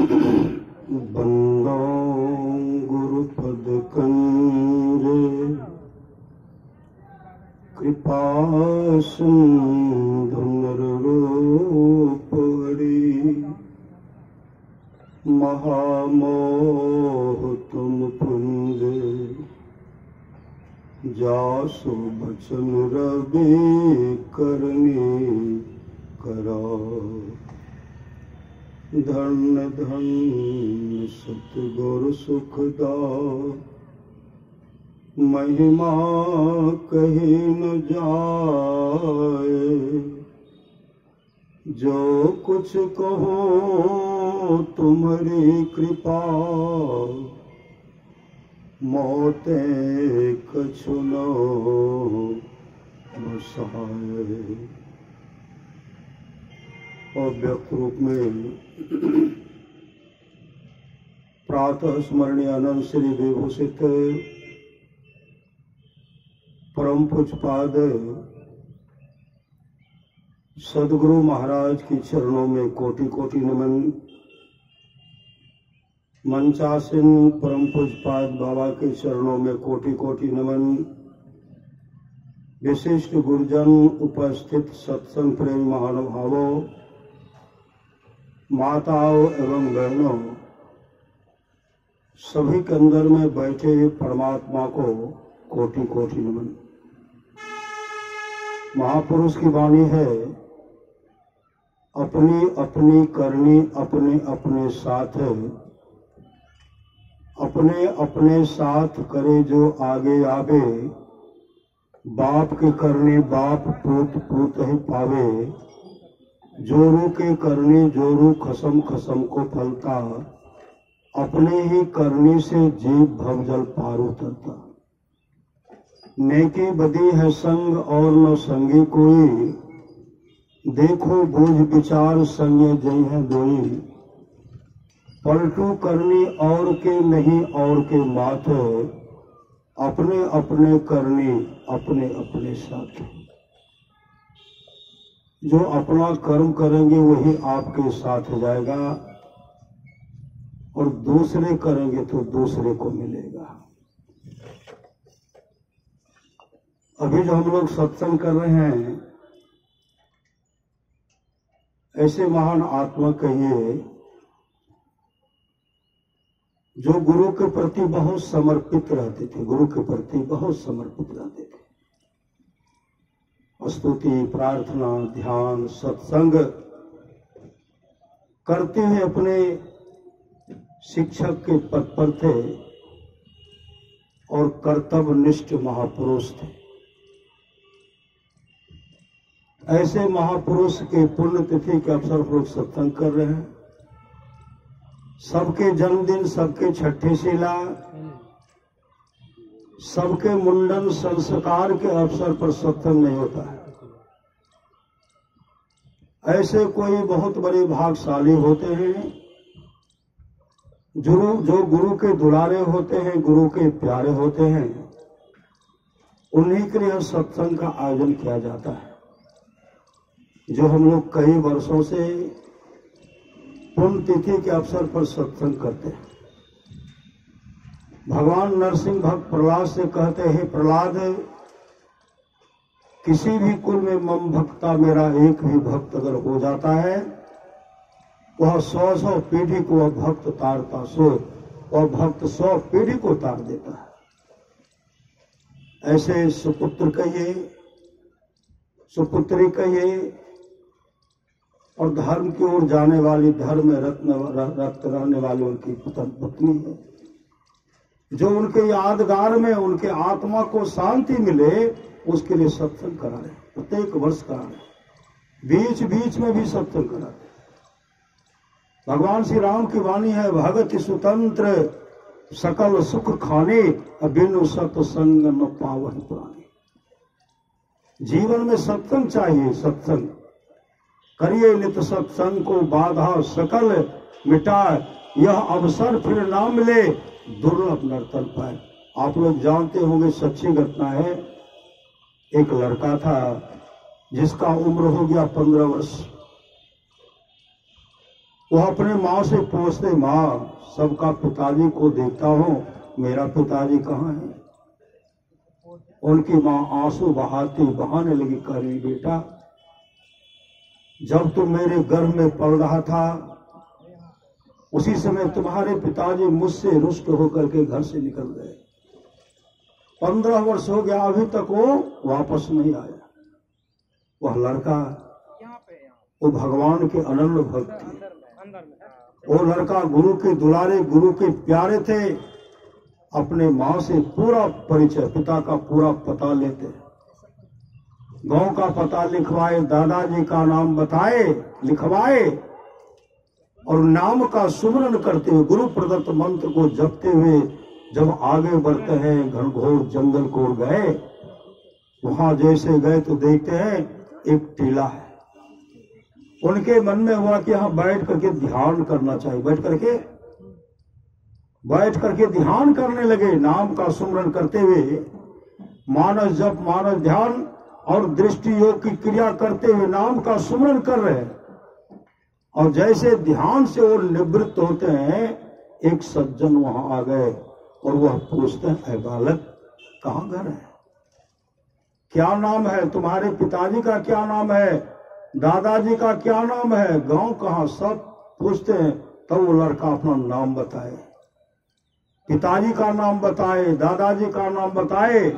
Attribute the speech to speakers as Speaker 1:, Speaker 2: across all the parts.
Speaker 1: बंदो गुरुपद कंजे कृपा सिंधु रूप हरि महामोह तुम पुंज जासु बचन रवि करनी करा धन धन सतगुरु सुखदा महिमा कही न जाए जो कुछ कहो तुम्हारी कृपा मोते कछु न बसाए। और व्यक्त रूप में प्रातः स्मरणीय अनंत श्री विभूषित परम पूज्यपाद सदगुरु महाराज की चरणों में कोटि कोटि नमन। मंचासीन परम पूज्यपाद बाबा के चरणों में कोटि कोटि नमन। विशिष्ट गुरुजन, उपस्थित सत्संग प्रेमी महानुभावों, माताओं एवं बहनों, सभी के अंदर में बैठे परमात्मा को कोटि कोटि नमन। महापुरुष की वाणी है, अपनी अपनी करनी अपने अपने साथ है, अपने अपने साथ करे जो आगे आवे, बाप के करनी बाप पूत पूत ही पावे, जोरू के करनी जोरू खसम खसम को फलता, अपने ही करनी से जीव भवजल पार उतरता। नेकी बदी है संग और न संगी कोई, देखो बूझ विचार संगे जई है दोई, पलटू करनी और के नहीं और के माथे, अपने अपने करनी अपने अपने साथ। जो अपना कर्म करेंगे वही आपके साथ जाएगा और दूसरे करेंगे तो दूसरे को मिलेगा। अभी जो हम लोग सत्संग कर रहे हैं, ऐसे महान आत्मा कहिए जो गुरु के प्रति बहुत समर्पित रहते थे, गुरु के प्रति बहुत समर्पित रहते थे। स्तुति, प्रार्थना, ध्यान, सत्संग करते हुए अपने शिक्षक के पद पर थे और कर्तव्यनिष्ठ महापुरुष थे। ऐसे महापुरुष के पुण्यतिथि के अवसर पर सत्संग कर रहे हैं। सबके जन्मदिन, सबके छठी शिला, सबके मुंडन संस्कार के अवसर पर सत्संग नहीं होता है। ऐसे कोई बहुत बड़े भाग्यशाली होते हैं जो गुरु के दुलारे होते हैं, गुरु के प्यारे होते हैं, उन्हीं के लिए सत्संग का आयोजन किया जाता है। जो हम लोग कई वर्षों से पुण्यतिथि के अवसर पर सत्संग करते हैं। भगवान नरसिंह भक्त प्रहलाद से कहते हैं, प्रहलाद किसी भी कुल में मम भक्ता, मेरा एक भी भक्त अगर हो जाता है, वह 100 पीढ़ी को वह भक्त तारता, सो वह भक्त 100 पीढ़ी को तार देता है। ऐसे सुपुत्र कहिए, सुपुत्री कहिए, और धर्म की ओर जाने वाली, धर्म में रक्त रहने वाली उनकी पत्नी है, जो उनके यादगार में उनके आत्मा को शांति मिले, उसके लिए सत्संग करा रहे, प्रत्येक वर्ष करा रहे, बीच बीच में भी सत्संग करा रहे। भगवान श्री राम की वाणी है, भगत स्वतंत्र सकल सुख खाने, बिनु सत्संग न पावहि प्राणी। जीवन में सत्संग चाहिए, सत्संग करिए नित सत्संग को बाधा सकल मिटाए, यह अवसर फिर ना मिले दुर्लभ नर्तन पाए। आप लोग जानते होंगे, सच्ची घटना है। एक लड़का था जिसका उम्र हो गया 15 वर्ष। वो अपने माँ से पूछते, माँ सबका पिताजी को देखता हूँ, मेरा पिताजी कहाँ है? उनकी माँ आंसू बहाने लगी, करी बेटा जब तुम मेरे गर्भ में पल रहा था उसी समय तुम्हारे पिताजी मुझसे रुष्ट होकर के घर से निकल गए। 15 वर्ष हो गया, अभी तक वो वापस नहीं आया। वह लड़का, वो भगवान के अनन्य भक्त थे। वो लड़का गुरु के दुलारे, गुरु के प्यारे थे। अपने माँ से पूरा परिचय, पिता का पूरा पता लेते, गांव का पता लिखवाए, दादाजी का नाम बताए, लिखवाए और नाम का सुमरन करते हुए, गुरु प्रदत्त मंत्र को जपते हुए जब आगे बढ़ते हैं, घनघोर जंगल को गए। वहां जैसे गए तो देखते हैं एक टीला है। उनके मन में हुआ कि यहाँ बैठ करके ध्यान करना चाहिए। बैठ करके ध्यान करने लगे, नाम का सुमरन करते हुए, मानस जप, मानस ध्यान और दृष्टि योग की क्रिया करते हुए नाम का सुमरन कर रहे हैं। और जैसे ध्यान से वो निवृत्त होते हैं, एक सज्जन वहां आ गए और वह पूछते हैं, ऐ बालक कहाँ घर है? क्या नाम है? तुम्हारे पिताजी का क्या नाम है? दादाजी का क्या नाम है? गांव कहाँ? सब पूछते हैं। तब वो लड़का अपना नाम बताए, पिताजी का नाम बताए, दादाजी का नाम बताए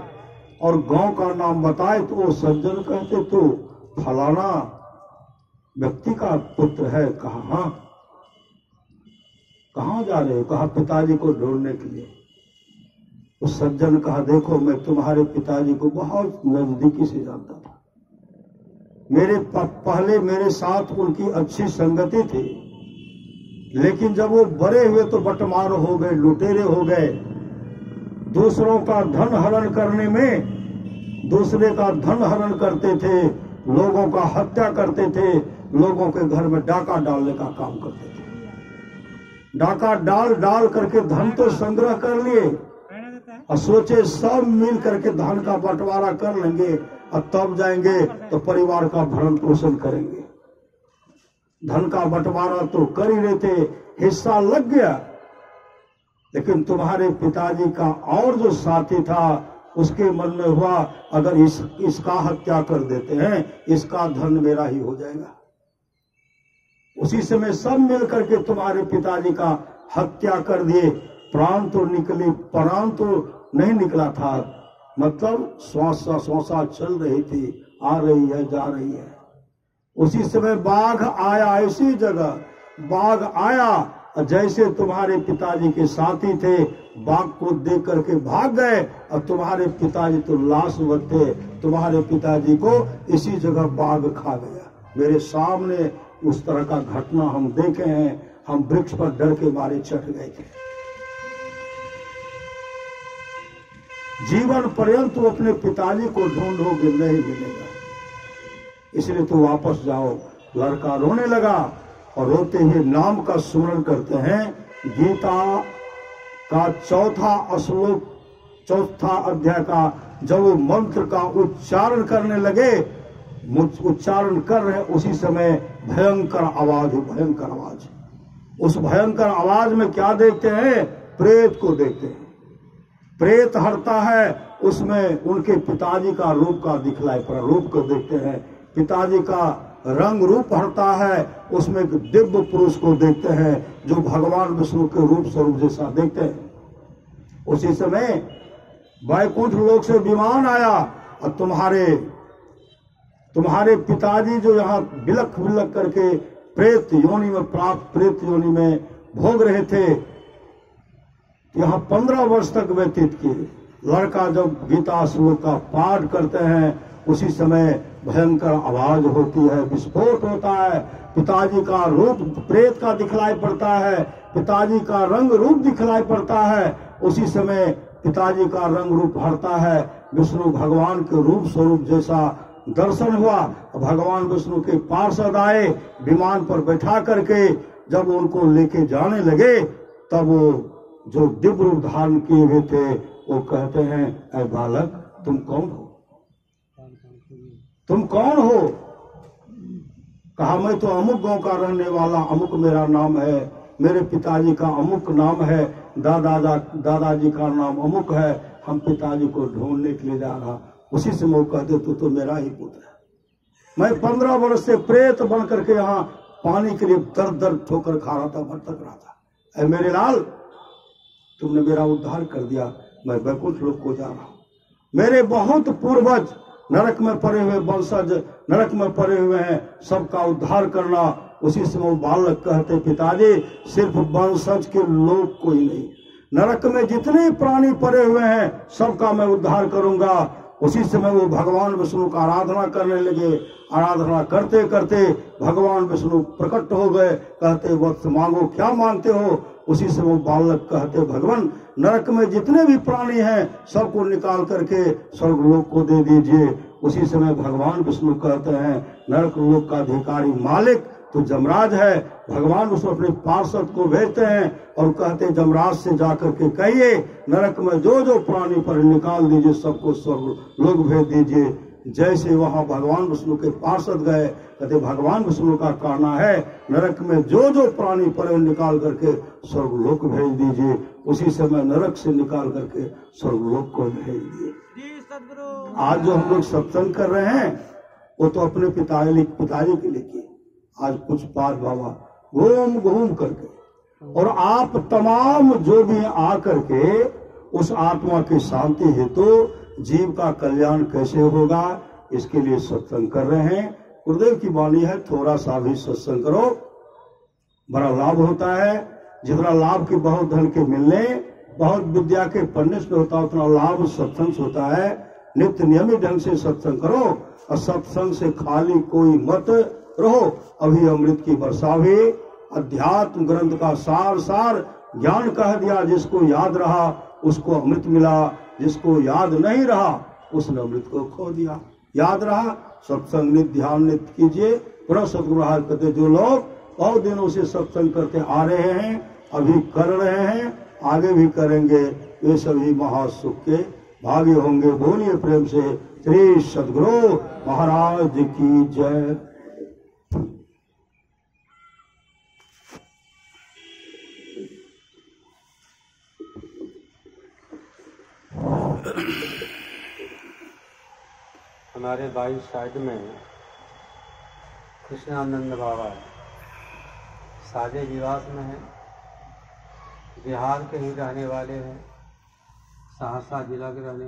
Speaker 1: और गांव का नाम बताए। तो वो सज्जन कहते, तो फलाना व्यक्ति का पुत्र है। कहा? कहाँ जा रहे हो? कहा पिताजी को ढूंढने के लिए। उस सज्जन कहा, देखो मैं तुम्हारे पिताजी को बहुत नजदीकी से जानता था। पहले मेरे साथ उनकी अच्छी संगति थी, लेकिन जब वो बड़े हुए तो बटमार हो गए, लुटेरे हो गए। दूसरों का धन हरण करने में, दूसरे का धन हरण करते थे, लोगों का हत्या करते थे, लोगों के घर में डाका डालने का काम करते थे। डाका डाल करके धन तो संग्रह कर लिए और सोचे सब मिल करके धन का बंटवारा कर लेंगे और तब जाएंगे तो परिवार का भरण पोषण करेंगे। धन का बंटवारा तो कर ही रहे थे, हिस्सा लग गया। लेकिन तुम्हारे पिताजी का और जो साथी था, उसके मन में हुआ अगर इसका हत्या कर देते हैं, इसका धन मेरा ही हो जाएगा। उसी समय सब मिल करके तुम्हारे पिताजी का हत्या कर दिए। प्राण तो निकली, प्राण तो नहीं निकला था, मतलब श्वासा चल रही थी, आ रही है, जा रही है। उसी समय बाघ आया, ऐसी जगह बाघ आया, जैसे तुम्हारे पिताजी के साथी थे, बाघ को देख करके भाग गए और तुम्हारे पिताजी तो लाशवत थे। तुम्हारे पिताजी को इसी जगह बाघ खा गया। मेरे सामने उस तरह का घटना हम देखे हैं। हम वृक्ष पर डर के मारे चढ़ गए थे। जीवन पर्यंत वो अपने पिताजी को ढूंढोगे, नहीं मिलेगा, इसलिए तो वापस जाओ। लड़का रोने लगा और रोते हुए नाम का स्मरण करते हैं। गीता का चौथा अध्याय का जब वो मंत्र का उच्चारण करने लगे, उच्चारण कर रहे, उसी समय भयंकर आवाज हुई, भयंकर आवाज। उस भयंकर आवाज में क्या देखते हैं? प्रेत को देखते हैं। प्रेत हटता है, उसमें उनके पिताजी का रूप का दिखलाई पड़ा, रूप को देखते हैं। पिताजी का रंग रूप हटता है, उसमें एक दिव्य पुरुष को देखते हैं जो भगवान विष्णु के रूप स्वरूप जैसा देखते हैं। उसी समय वैकुंठ लोक से विमान आया और तुम्हारे पिताजी जो यहाँ बिलख बिलख करके प्रेत योनि में प्राप्त, प्रेत योनि में भोग रहे थे, यहाँ 15 वर्ष तक व्यतीत किए। लड़का जब गीता श्लोक का पाठ करते हैं, उसी समय भयंकर आवाज होती है, विस्फोट होता है। पिताजी का रूप प्रेत का दिखलाई पड़ता है, पिताजी का रंग रूप दिखलाई पड़ता है। उसी समय पिताजी का रंग रूप हटता है, विष्णु भगवान के रूप स्वरूप जैसा दर्शन हुआ। भगवान विष्णु के पार्षद आए, विमान पर बैठा करके जब उनको लेके जाने लगे, तब वो जो दिव्य रूप धारण किए हुए थे, वो कहते हैं, ऐ बालक तुम कौन हो? तुम कौन हो? कहा मैं तो अमुक गांव का रहने वाला, अमुक मेरा नाम है, मेरे पिताजी का अमुक नाम है, दादाजी का नाम अमुक है, हम पिताजी को ढूंढने के लिए जा रहा। उसी से वो कहते तू तो मेरा ही पुत्र है। मैं 15 वर्ष से प्रेत बन करके यहाँ पानी के लिए दर दर ठोकर खा रहा था, भटक रहा था। ऐ मेरे लाल, तुमने मेरा उद्धार कर दिया, मैं वैकुंठ लोक को जा रहा हूं। मेरे बहुत पूर्वज नरक में पड़े हुए वंशज नरक में पड़े हुए हैं, सबका उद्धार करना। उसी समय वो बालक कहते पिताजी सिर्फ वंशज के लोग को ही नहीं, नरक में जितने प्राणी पड़े हुए हैं सबका मैं उद्धार करूंगा। उसी समय वो भगवान विष्णु का आराधना करने लगे। आराधना करते करते भगवान विष्णु प्रकट हो गए। कहते वत्स मांगो, क्या मांगते हो? उसी समय बालक कहते भगवान नरक में जितने भी प्राणी हैं सबको निकाल करके स्वर्गलोक को दे दीजिए। उसी समय भगवान विष्णु कहते हैं नरक लोक का अधिकारी मालिक तो जमराज है। भगवान उसको अपने पार्षद को भेजते हैं और कहते जमराज से जाकर के कहिए नरक में जो जो प्राणी पर निकाल दीजिए, सबको स्वर्ग लोक भेज दीजिए। जैसे वहां भगवान विष्णु के पार्षद गए, कहते भगवान विष्णु का कहना है नरक में जो जो प्राणी पड़े निकाल करके स्वर्गलोक भेज दीजिए। उसी समय नरक से निकाल करके स्वर्गलोक को भेज दिए। आज जो हम लोग सत्संग कर रहे हैं वो तो अपने पिताजी के लिए किए। आज कुछ पाद बाबा घूम घूम करके और आप तमाम जो भी आ करके उस आत्मा की शांति हेतु जीव का कल्याण कैसे होगा इसके लिए सत्संग कर रहे हैं। गुरुदेव की वाणी है थोड़ा सा भी सत्संग करो, बड़ा लाभ होता है। जितना लाभ की बहुत धन के मिलने, बहुत विद्या के पढ़ने से होता है, उतना लाभ सत्संग से होता है। नित्य नियमित ढंग से सत्संग करो और सत्संग से खाली कोई मत रहो। अभी अमृत की वर्षा हुई, अध्यात्म ग्रंथ का सार सार ज्ञान कह दिया। जिसको याद रहा उसको अमृत मिला, जिसको याद नहीं रहा उसने अमृत को खो दिया। याद रहा सत्संग नित्य ध्यान नित्य कीजिए। पूरा सतगुरु महाराज कहते जो लोग बहुत दिनों से सत्संग करते आ रहे हैं, अभी कर रहे हैं, आगे भी करेंगे, वे सभी महासुख के भागी होंगे। बोलिए प्रेम से श्री सतगुरु महाराज की जय।
Speaker 2: हमारे बाई साइड में कृष्णानंद बाबा सादे निवास में है, बिहार के ही रहने वाले हैं, सहरसा जिला के रहने